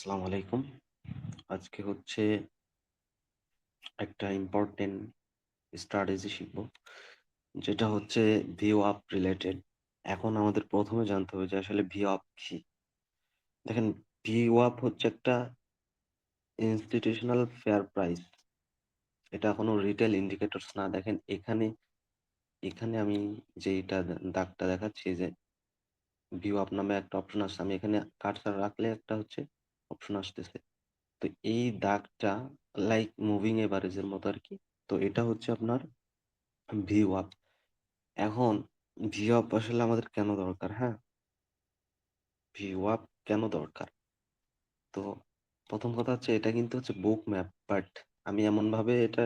আসসালামু আলাইকুম। আজকে হচ্ছে একটা ইম্পর্টেন্ট স্ট্র্যাটেজি শিখবো। যেটা হচ্ছে ভিউ আপ রিলেটেড। এখন আমাদের ১ম এ জানতে হবে যে আসলে ভিউ আপ কি? দেখেন, ভিউ আপ হচ্ছে একটা ইনস্টিটিউশনাল ফেয়ার প্রাইস। এটা কোনো রিটেল ইন্ডিকেটরস না। দেখেন এখানে আমি যেইটা দাগটা দেখাচ্ছি যে ভিউ আপ নামে একটা অপশন আসছে। আমি এখানে কার্সর রাখলে একটা হচ্ছে অপশন আসতেছে। তো এই দাগটা লাইক মুভিং এভারেজের মতো আরকি। তো এটা হচ্ছে আপনার ভিউ আপ। এখন ভিউ আপ আসলে আমাদের কেন দরকার? হ্যাঁ? ভিউ আপ কেন দরকার? তো ১ম কথা হচ্ছে এটা কিন্তু হচ্ছে বুক ম্যাপ। বাট আমি এমনভাবে এটা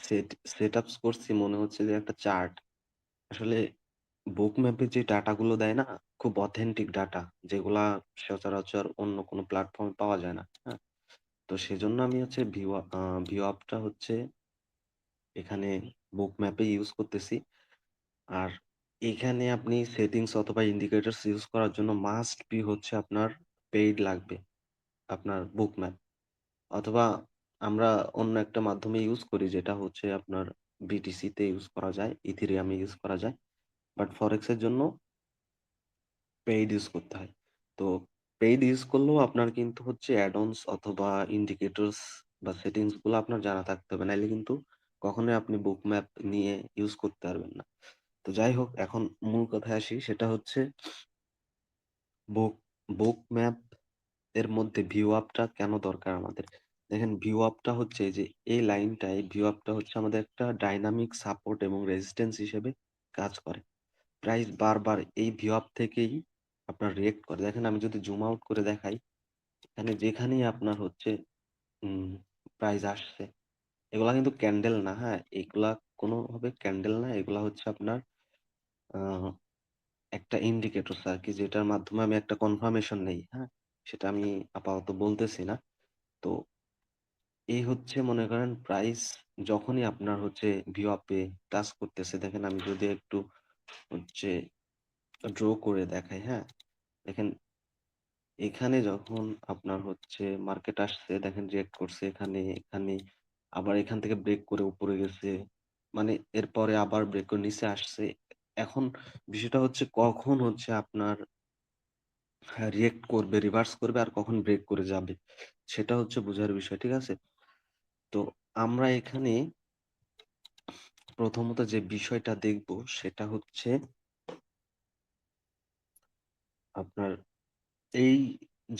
সেট সেটআপস করছি মনে হচ্ছে যে একটা চার্ট। আসলে বুক ম্যাপে যে ডাটাগুলো দেয় না? খুব অথেন্টিক ডাটা। যেগুলা সচরাচর অন্য কোনো প্ল্যাটফর্মে পাওয়া যায় না। হ্যাঁ? তো সেজন্য আমি হচ্ছে ভিউ আপটা হচ্ছে এখানে বুক ম্যাপে ইউজ করতেছি। আর এখানে আপনি সেটিংস অথবা ইন্ডিকেটরস ইউজ করার জন্য মাস্ট বি হচ্ছে আপনার পেইড লাগবে। আপনার বুক ম্যাপ। অথবা আমরা অন্য একটা মাধ্যমে ইউজ করি যেটা হচ্ছে আপনার BTC তে ইউজ করা যায়, Ethereum এ ইউজ করা যায়। বাট ফরেক্স এর জন্য পেইড ইউজ করতে হয়। তো পেইড ইউজ করলেও আপনার কিন্তু হচ্ছে অ্যাড-অনস অথবা ইন্ডিকেটরস বা সেটিংস গুলো আপনার জানা থাকতে হবে। নাইলে কিন্তু কখনোই আপনি বুক ম্যাপ নিয়ে ইউজ করতে পারবেন না। তো যাই হোক, এখন মূল কথায় আসি, সেটা হচ্ছে বুক বুক ম্যাপ এর মধ্যে ভিউ আপটা কেন দরকার আমাদের? দেখেন, ভিউ আপটা হচ্ছে যে এই লাইনটায় ভিউ আপটা হচ্ছে আমাদের একটা ডাইনামিক সাপোর্ট এবং রেজিস্ট্যান্স হিসেবে কাজ করে। প্রাইস বারবার এই ভিউ আপ থেকেই আপনার রিঅ্যাক্ট করে। দেখেন, আমি যদি জুম আউট করে দেখাই, এখানে যেখানেই আপনার হচ্ছে উম প্রাইস আসছে, এগুলা কিন্তু ক্যান্ডেল না, হ্যাঁ? এগুলা কোনোভাবে ক্যান্ডেল না। এগুলা হচ্ছে আপনার আ একটা ইন্ডিকেটরস আরকি, যেটার মাধ্যমে আমি একটা কনফার্মেশন নেই, হ্যাঁ? সেটা আমি আপাতত বলতেছি না। তো এই হচ্ছে, মনে করেন, প্রাইস যখনই আপনার হচ্ছে ভিউ আপে টাচ করতেছে, দেখেন আমি যদি একটু হচ্ছে ড্র করে দেখাই, হ্যাঁ? দেখেন, এখানে যখন আপনার হচ্ছে মার্কেট আসছে, দেখেন রিঅ্যাক্ট করছে এখানে আবার এখান থেকে ব্রেক করে উপরে গেছে। মানে এরপরে আবার ব্রেক করে নিচে আসছে। এখন বিষয়টা হচ্ছে কখন হচ্ছে আপনার রিঅ্যাক্ট করবে, রিভার্স করবে আর কখন ব্রেক করে যাবে। সেটা হচ্ছে বোঝার বিষয়, ঠিক আছে? তো আমরা এখানে প্রথমত যে বিষয়টা দেখব সেটা হচ্ছে আপনার এই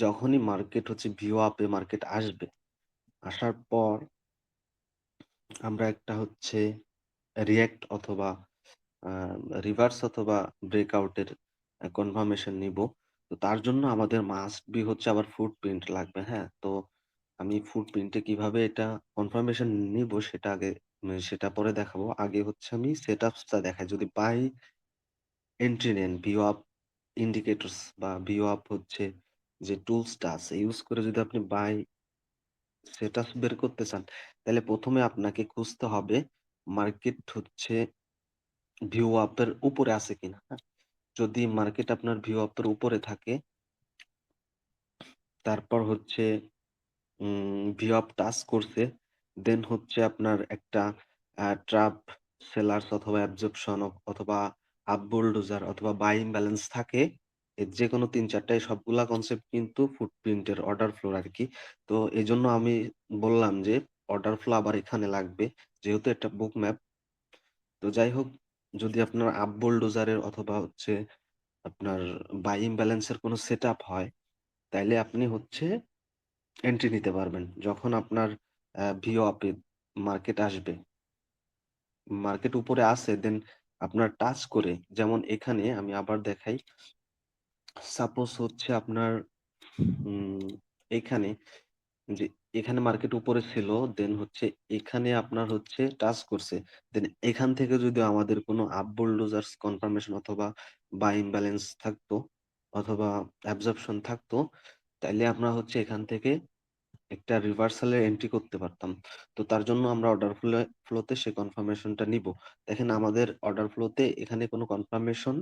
যখনই মার্কেট হচ্ছে ভিউ আপে মার্কেট আসবে, আসার পর আমরা একটা হচ্ছে রিঅ্যাক্ট অথবা আ রিভার্স অথবা ব্রেকআউট এর কনফার্মেশন নিবো। তো তার জন্য আমাদের মাস্ট বি হচ্ছে আবার ফুটপ্রিন্ট লাগবে, হ্যাঁ? তো আমি ফুটপ্রিন্টে কিভাবে এটা কনফার্মেশন নিবো সেটা আগে সেটা পরে দেখাবো। আগে হচ্ছে আমি সেটআপস টা দেখাই। যদি বাই এন্ট্রি নেন, ভিউ আপ ইন্ডিকেটরস বা ভিউ আপ হচ্ছে যে টুলসটা আছে, ইউজ করে যদি আপনি বাই সেটআপস বের করতে চান, তাহলে ১ম এ আপনাকে খুঁজতে হবে মার্কেট হচ্ছে ভিউ আপ এর উপরে আছে কিনা, হ্যাঁ? যদি মার্কেট আপনার ভিউ আপ এর উপরে থাকে, তারপর হচ্ছে ভিউ আপ টাচ করছে, দেন হচ্ছে আপনার একটা ট্রাপ সেলার্স অথবা অ্যাবজর্পশন অথবা আপ বুলডোজার অথবা বাইং ব্যালেন্স থাকে। এর যেকোনো ৩-৪ টায় সবগুলা কনসেপ্ট কিন্তু ফুটপ্রিন্টের অর্ডার ফ্লোর আরকি। তো এজন্য আমি বললাম যে অর্ডার ফ্লো আবার এখানে লাগবে। যেহেতু এটা বুক ম্যাপ। তো যাই হোক, যদি আপনার আপ বুলডোজারের অথবা হচ্ছে আপনার বাইং ব্যালেন্স এর কোনো সেটআপ হয়, তাইলে আপনি হচ্ছে এন্ট্রি নিতে পারবেন। যখন আপনার ভিও আপে মার্কেট আসবে। মার্কেট উপরে আছে, দেন আপনার টাচ করে, যেমন এখানে আমি আবার দেখাই। সাপোজ হচ্ছে আপনার উম এখানে যে এখানে মার্কেট উপরে ছিল, দেন হচ্ছে এখানে আপনার হচ্ছে টাচ করছে। দেন এখান থেকে যদি আমাদের কোনো আপ বুলডোজার্স কনফার্মেশন অথবা বাইং ব্যালেন্স থাকতো অথবা অ্যাবজর্পশন থাকতো, তাইলে আমরা হচ্ছে এখান থেকে একটা রিভার্সাল এর এন্ট্রি করতে পারতাম। তো তার জন্য আমরা অর্ডার ফ্লোতে সেই কনফার্মেশনটা নিবো। দেখেন, আমাদের অর্ডার ফ্লোতে এখানে কোনো কনফার্মেশন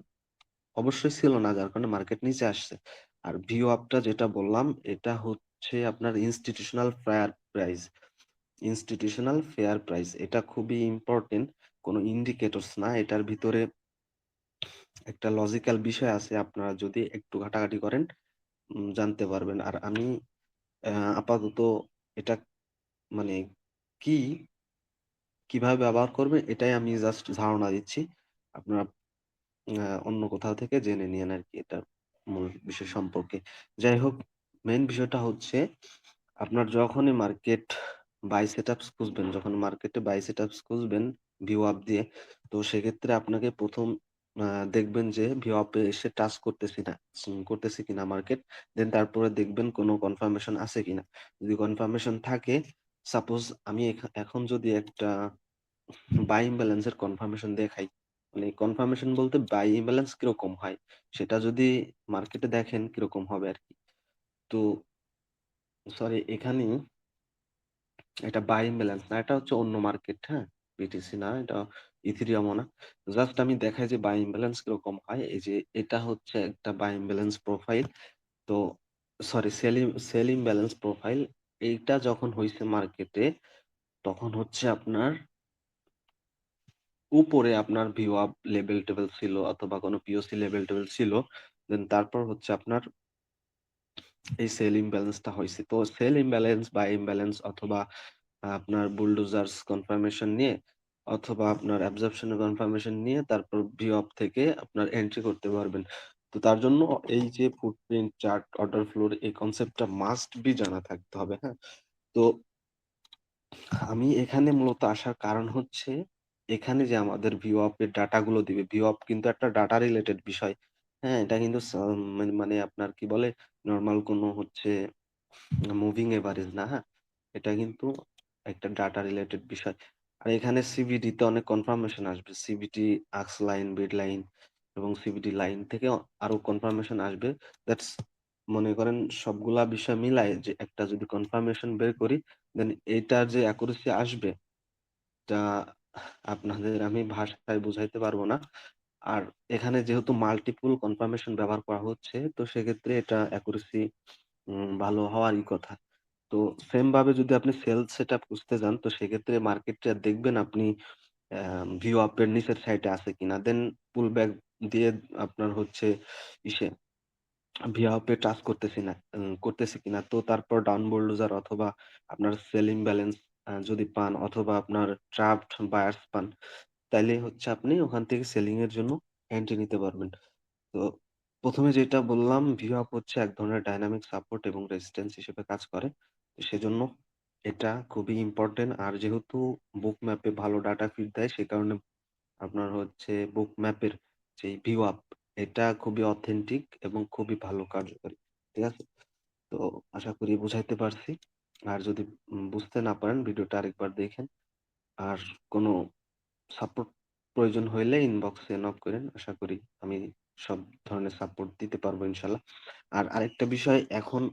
অবশ্যই ছিল না, যার কারণে মার্কেট নিচে আসছে। আর ভিউ আপটা যেটা বললাম, এটা হচ্ছে আপনার ইনস্টিটিউশনাল ফেয়ার প্রাইস এটা খুবই ইম্পর্টেন্ট, কোনো ইন্ডিকেটরস না, এটার ভিতরে একটা লজিক্যাল বিষয় আছে, আপনারা যদি একটু ঘাটাঘাটি করেন জানতে পারবেন। আর আমি আপাতত এটা মানে কি কিভাবে ব্যবহার করবেন এটাই আমি জাস্ট ধারণা দিচ্ছি, আপনারা অন্য কোথাও থেকে জেনে নিয়েন আর কি এটা মূল বিষয় সম্পর্কে। যাই হোক, মেইন বিষয়টা হচ্ছে আপনার যখনই মার্কেট বাই সেটআপস খুঁজবেন, যখন মার্কেটে বাই সেটআপস খুঁজবেন ভিউ আপ দিয়ে, তো সেক্ষেত্রে আপনাকে প্রথম দেখবেন যে ভিউ আপে এসে টাচ করতেছি কিনা মার্কেট, দেন তারপরে দেখবেন কোনো কনফার্মেশন আছে কিনা। যদি কনফার্মেশন থাকে, সাপোজ আমি এখন যদি একটা বাই ইমব্যালেন্সের কনফার্মেশন দেখাই, মানে কনফার্মেশন বলতে বাই ইমব্যালেন্স কিরকম হয় সেটা যদি মার্কেটে দেখেন কিরকম হবে আর কি। তো সরি, এখানে এটা বাই ইমব্যালেন্স না, এটা হচ্ছে অন্য মার্কেট, হ্যাঁ, বিটিসি না, এটা ইথিরিয়ামও না। জাস্ট আমি দেখাই যে বাই ইমব্যালেন্স কিরকম হয়। এই যে এটা হচ্ছে একটা বাই ইমব্যালেন্স প্রোফাইল, তো সরি, সেল ইমব্যালেন্স প্রোফাইল। এইটা যখন হয়েছে মার্কেটে, তখন হচ্ছে আপনার উপরে আপনার ভিউ আপ লেভেল টেবেল ছিল অথবা কোনো পিওসি লেভেল টেবেল ছিল, দেন তারপর হচ্ছে আপনার এই সেল ইমব্যালেন্সটা হয়েছে। তো সেল ইমব্যালেন্স বা ইমব্যালেন্স অথবা আপনার বুলডোজার্স কনফার্মেশন নিয়ে অথবা আপনার অ্যাবজর্পশনের কনফার্মেশন নিয়ে তারপর ভিউ আপ থেকে আপনার এন্ট্রি করতে পারবেন। তো তার জন্য এই যে ফুটপ্রিন্ট চার্ট অর্ডার ফ্লোর এই কনসেপ্টটা মাস্ট বি জানা থাকতে হবে, হ্যাঁ। তো আমি এখানে মূলত আসার কারণ হচ্ছে, এখানে যে আমাদের ভিউ আপ এর ডাটা গুলো দিবে, ভিউ আপ কিন্তু একটা ডাটা রিলেটেড বিষয়, হ্যাঁ। এটা কিন্তু মানে আপনার কি বলে, নর্মাল কোনো হচ্ছে মুভিং এভারেজ না, হ্যাঁ। এটা কিন্তু একটা ডাটা রিলেটেড বিষয়। আর এখানে সিবিডি তে অনেক কনফার্মেশন আসবে, সিবিটি আক্স লাইন, বেড লাইন এবং সিবিটি লাইন থেকে আরো কনফার্মেশন আসবে। দ্যাটস, মনে করেন সবগুলা বিষয় মিলায় যে একটা যদি কনফার্মেশন বের করি, দেন এইটার যে অ্যাকুরেসি আসবে, তা আপনাদের আমি ভাষায় বুঝাইতে পারবো না। আর এখানে যেহেতু মাল্টিপল কনফার্মেশন ব্যবহার করা হচ্ছে, তো সেক্ষেত্রে এটা অ্যাকুরেসি ভালো হওয়ারই কথা। তো সেম ভাবে যদি আপনি সেল সেটআপ খুঁজতে যান, তো সেক্ষেত্রে মার্কেটটা দেখবেন আপনি ভিউ আপ এর নিচের সাইডে আছে কিনা, দেন পুল ব্যাক দিয়ে আপনার হচ্ছে ইসে ভিউ আপ এ টাচ করতেছি কিনা, তো তারপর ডাউন বোল্ডোজার অথবা আপনার সেলিং ব্যালেন্স যদি পান অথবা আপনার ট্রাপড বায়ার্স পান, তাইলে হচ্ছে আপনি ওখান থেকে সেলিং এর জন্য এন্ট্রি নিতে পারবেন। তো প্রথমে যেটা বললাম, ভিউ আপ হচ্ছে এক ধরনের ডাইনামিক সাপোর্ট এবং রেজিস্ট্যান্স হিসেবে কাজ করে। তো সেজন্য এটা খুবই ইম্পর্টেন্ট। আর যেহেতু বুক ম্যাপে ভালো ডাটা ফিড দেয়, সে কারণে আপনার হচ্ছে বুক ম্যাপের যে ভিউ আপ, এটা খুবই অথেন্টিক এবং খুবই ভালো কার্যকরী। ঠিক আছে? তো আশা করি বুঝাইতে পারছি। আর যদি বুঝতে না পারেন, ভিডিওটা আরেকবার দেখেন। আর কোনো সাপোর্ট প্রয়োজন হইলে ইনবক্সে নক করেন। আশা করি আমি সব ধরনের সাপোর্ট দিতে পারবো ইনশাল্লাহ। আর আরেকটা বিষয়, এখন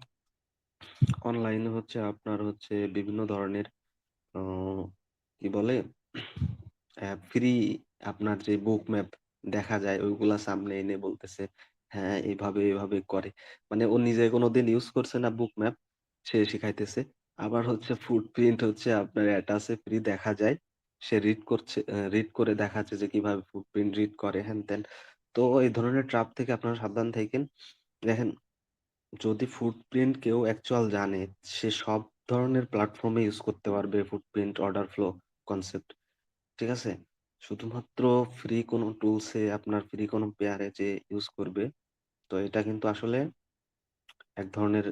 অনলাইনে হচ্ছে আপনার হচ্ছে বিভিন্ন ধরনের আহ, কি বলে ফ্রি আপনার যে বুক ম্যাপ দেখা যায়, ওইগুলা সামনে এনে বলতেছে হ্যাঁ এইভাবে এইভাবে করে, মানে ও নিজে কোনোদিন ইউজ করছে না বুক ম্যাপ, সে শিখাইতেছে। আবার হচ্ছে ফুটপ্রিন্ট হচ্ছে আপনার অ্যাটাচে ফ্রি দেখা যায়, সে রিড করে দেখাচ্ছে যে কিভাবে ফুটপ্রিন্ট রিড করে, হ্যান ত্যান। তো এই ধরনের ট্রাপ থেকে আপনারা সাবধান থাকেন। দেখেন, যদি ফুটপ্রিন্ট কেউ অ্যাকচুয়াল জানে, সে সব ধরনের প্ল্যাটফর্মে ইউজ করতে পারবে ফুটপ্রিন্ট অর্ডার ফ্লো কনসেপ্ট। ঠিক আছে? শুধুমাত্র ফ্রি কোনো টুলসে আপনার ফ্রি কোনো পেয়ারে যে ইউজ করবে, তো এটা কিন্তু আসলে এক ধরনের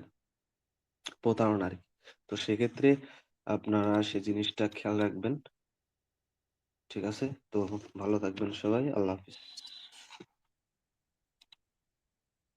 প্রতারণা আর কি। তো সেক্ষেত্রে আপনারা সে জিনিসটা খেয়াল রাখবেন। ঠিক আছে? তো ভালো থাকবেন সবাই। আল্লাহ হাফিজ।